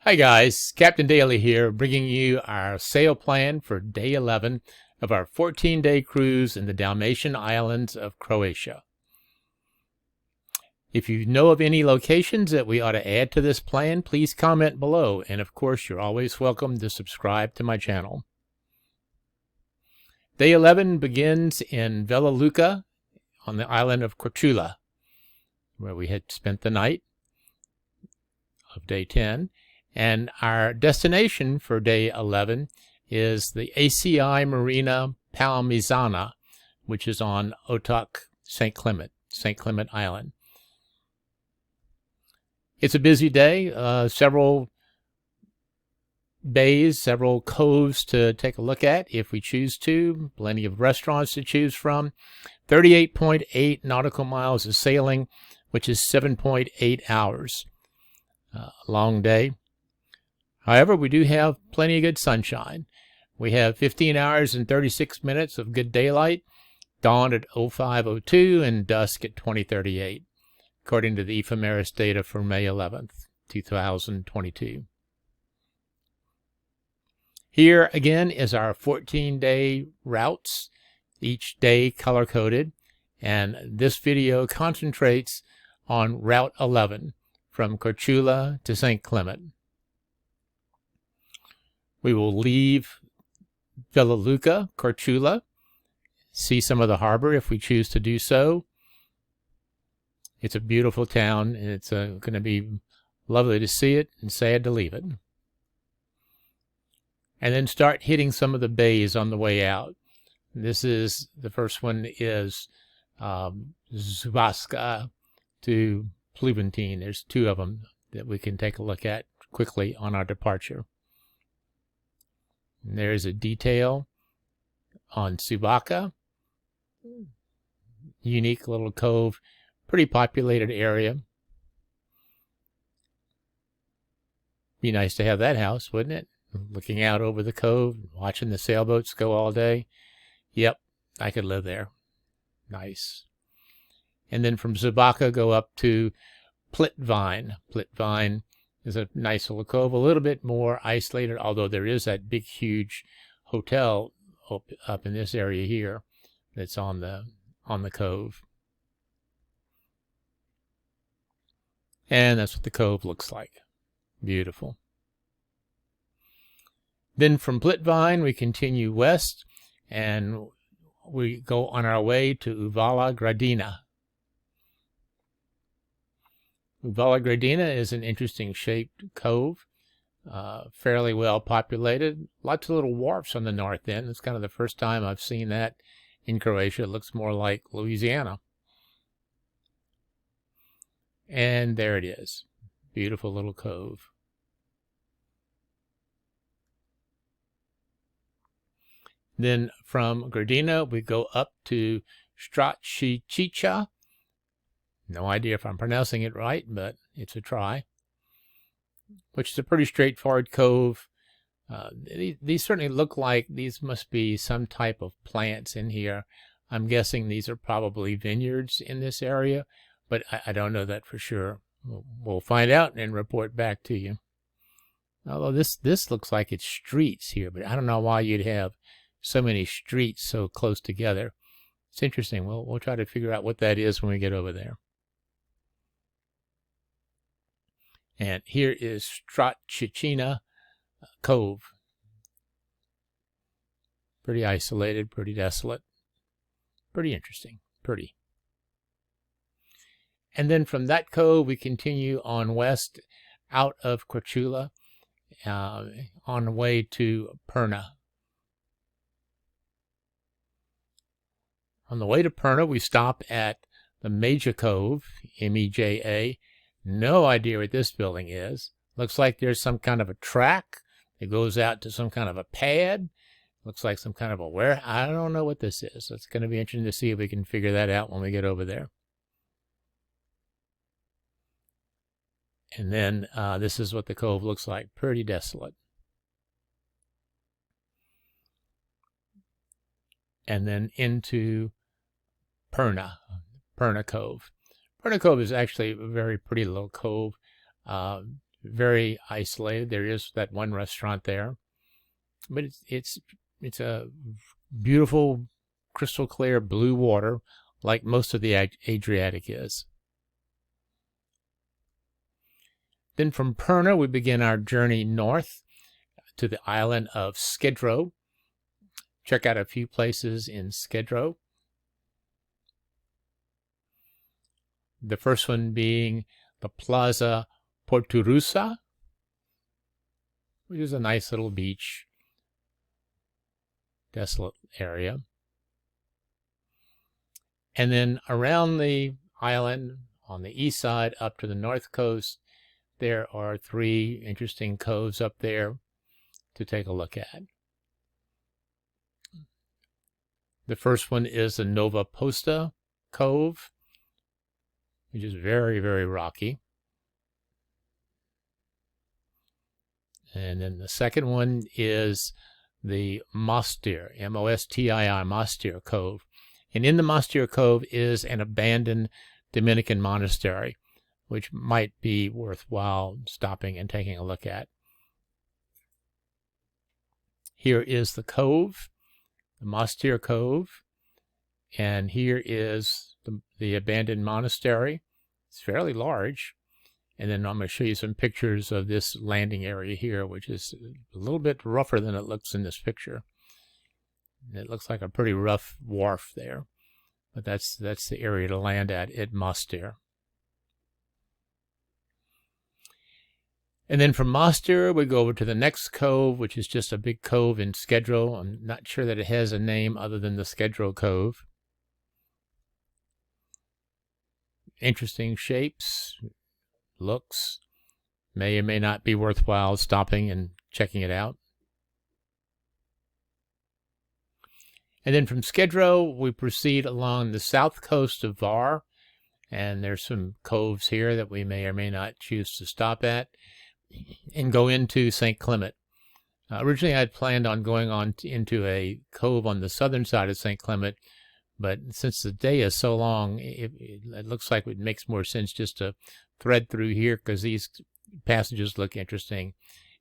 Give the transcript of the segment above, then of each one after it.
Hi guys, Captain Daly here, bringing you our sail plan for day 11 of our 14-day cruise in the Dalmatian islands of Croatia. If you know of any locations that we ought to add to this plan, please comment below, and of course you're always welcome to subscribe to my channel. Day 11 begins in Vela, Luka on the island of Korčula, where we had spent the night of day 10. And our destination for day 11 is the ACI Marina Palmizana, which is on Otok, St. Clement Island. It's a busy day, several bays, several coves to take a look at if we choose to, plenty of restaurants to choose from, 38.8 nautical miles of sailing, which is 7.8 hours. A long day. However, we do have plenty of good sunshine. We have 15 hours and 36 minutes of good daylight, dawn at 05:02 and dusk at 20:38, according to the ephemeris data for May 11th, 2022. Here again is our 14-day routes, each day color-coded, and this video concentrates on Route 11 from Korčula to St. Clement. We will leave Vela Luka, Korčula, see some of the harbor if we choose to do so. It's a beautiful town, and it's going to be lovely to see it and sad to leave it. And then start hitting some of the bays on the way out. The first one is Zubaska to Pluventeen. There's two of them that we can take a look at quickly on our departure. And there's a detail on Zubaska. Unique little cove, pretty populated area. Be nice to have that house, wouldn't it? Looking out over the cove, watching the sailboats go all day. Yep, I could live there. Nice. And then from Zubaska go up to Pluventeen. Pluventeen is a nice little cove, a little bit more isolated, although there is that big, huge hotel up in this area here that's on the cove. And that's what the cove looks like. Beautiful. Then from Pluventeen, we continue west, and we go on our way to Vela Gradina. Vela Gradina is an interesting shaped cove, fairly well populated. Lots of little wharfs on the north end. It's kind of the first time I've seen that in Croatia. It looks more like Louisiana. And there it is. Beautiful little cove. Then from Gradina, we go up to Chichina. No idea if I'm pronouncing it right, but it's a try. Which is a pretty straightforward cove. These certainly look like these must be some type of plants in here. I'm guessing these are probably vineyards in this area, but I don't know that for sure. We'll find out and report back to you. Although this looks like it's streets here, but I don't know why you'd have so many streets so close together. It's interesting. We'll try to figure out what that is when we get over there. And here is Trot Chichina Cove. Pretty isolated, pretty desolate. Pretty interesting. Pretty. And then from that cove, we continue on west out of Korčula on the way to Perna. On the way to Perna, we stop at the Major Cove, M-E-J-A. No idea what this building is. Looks like there's some kind of a track. It goes out to some kind of a pad. Looks like some kind of a warehouse. I don't know what this is. It's going to be interesting to see if we can figure that out when we get over there. And then this is what the cove looks like. Pretty desolate. And then into Perna Cove. Perna Cove is actually a very pretty little cove. very isolated. There is that one restaurant there, but it's a beautiful, crystal clear blue water, like most of the Adriatic is. Then from Perna, we begin our journey north to the island of Skedro. Check out a few places in Skedro. The first one being the Plaza Porturusa, which is a nice little beach, desolate area. And then around the island, on the east side up to the north coast, there are 3 interesting coves up there to take a look at. The first one is the Nova Posta Cove, which is very, very rocky. And then the second one is the Mostir, M-O-S-T-I-R, Mostir Cove. And in the Mostir Cove is an abandoned Dominican monastery, which might be worthwhile stopping and taking a look at. Here is the cove, the Mostir Cove, and here is the abandoned monastery. It's fairly large. And then I'm going to show you some pictures of this landing area here, which is a little bit rougher than it looks in this picture. It looks like a pretty rough wharf there, but that's the area to land at Mostir. And then from Mostir, we go over to the next cove, which is just a big cove in Skedro. I'm not sure that it has a name other than the Skedro Cove. Interesting shapes, looks, may or may not be worthwhile stopping and checking it out. And then from Skedro, we proceed along the south coast of Var, and there's some coves here that we may or may not choose to stop at, and go into St. Clement. Originally, I had planned on going on into a cove on the southern side of St. Clement, but since the day is so long, it looks like it makes more sense just to thread through here, because these passages look interesting,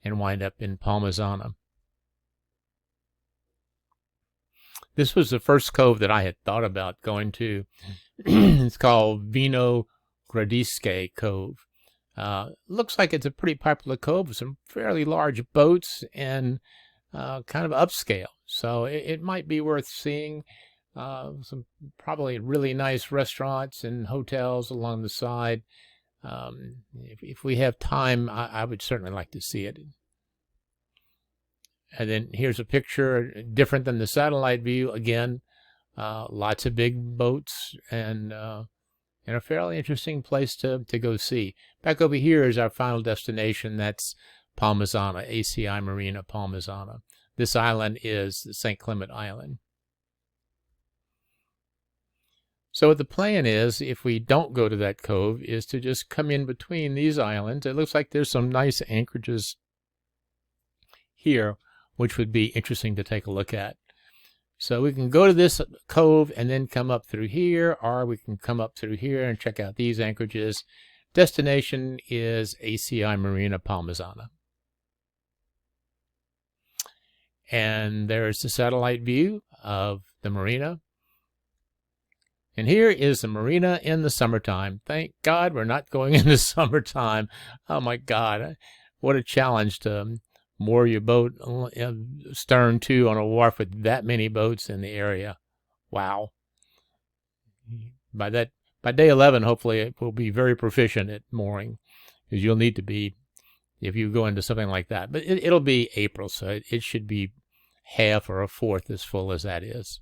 and wind up in Palmizana. This was the first cove that I had thought about going to. It's called Vino Gradisque Cove. Looks like it's a pretty popular cove with some fairly large boats and kind of upscale. So it might be worth seeing. Some probably really nice restaurants and hotels along the side. If we have time, I would certainly like to see it. And then here's a picture different than the satellite view. Again, lots of big boats and a fairly interesting place to go see. Back over here is our final destination. That's Palmizana, ACI Marina Palmizana. This island is the St. Clement Island. So what the plan is, if we don't go to that cove, is to just come in between these islands. It looks like there's some nice anchorages here, which would be interesting to take a look at. So we can go to this cove and then come up through here, or we can come up through here and check out these anchorages. Destination is ACI Marina Palmizana. And there's the satellite view of the marina. And here is the marina in the summertime. Thank God we're not going in the summertime. Oh my God, what a challenge to moor your boat stern to on a wharf with that many boats in the area. Wow. By day 11, hopefully it will be very proficient at mooring, because you'll need to be if you go into something like that. But it'll be April, so it should be half or a fourth as full as that is.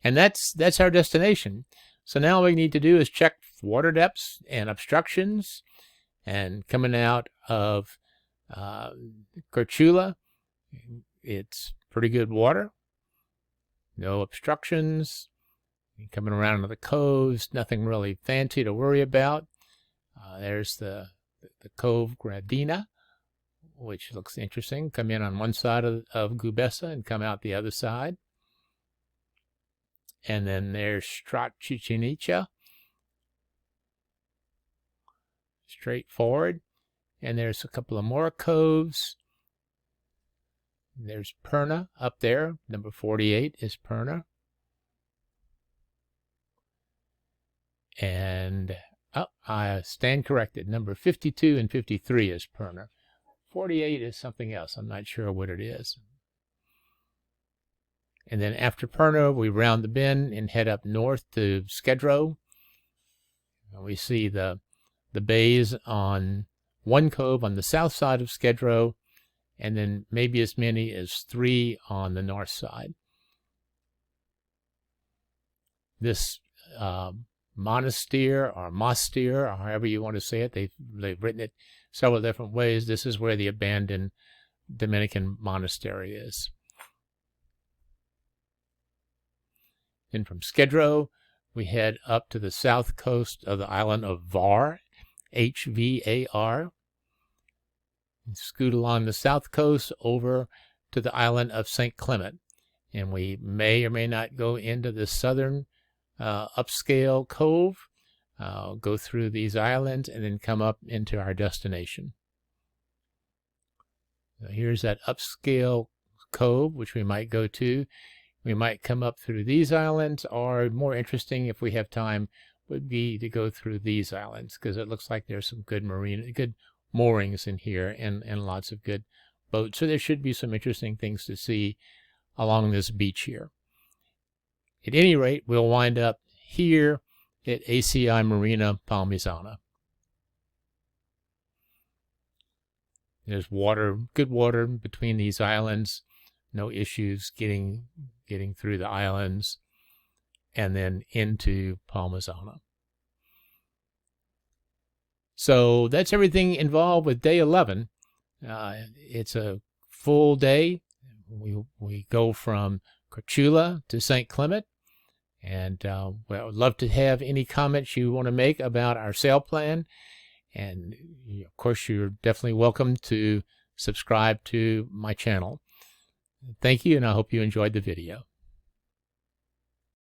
And that's our destination. So now all we need to do is check water depths and obstructions. And coming out of Korčula, it's pretty good water. No obstructions. Coming around into the coves, nothing really fancy to worry about. There's the Cove Gradina, which looks interesting. Come in on one side of Gubessa and come out the other side. And then there's Trot Chichina. straightforward. And there's a couple of more coves. There's Perna up there. Number 48 is Perna. And I stand corrected. Number 52 and 53 is Perna. 48 is something else. I'm not sure what it is. And then after Perna, we round the bend and head up north to Skedro. And we see the bays on one cove on the south side of Skedro, and then maybe as many as 3 on the north side. This monastery or mostir, or however you want to say it, they've written it several different ways. This is where the abandoned Dominican monastery is. Then from Skedro, we head up to the south coast of the island of Var, H-V-A-R. And scoot along the south coast over to the island of St. Clement. And we may or may not go into the southern upscale cove, go through these islands, and then come up into our destination. So here's that upscale cove, which we might go to. We might come up through these islands, or more interesting, if we have time, would be to go through these islands, because it looks like there's some good moorings in here, and lots of good boats. So there should be some interesting things to see along this beach here. At any rate, we'll wind up here at ACI Marina Palmizana. There's water, good water between these islands. No issues getting through the islands and then into Palmizana. So that's everything involved with day 11. It's a full day. We go from Korčula to St. Clement. And well, I'd love to have any comments you want to make about our sail plan. And of course, you're definitely welcome to subscribe to my channel. Thank you, and I hope you enjoyed the video.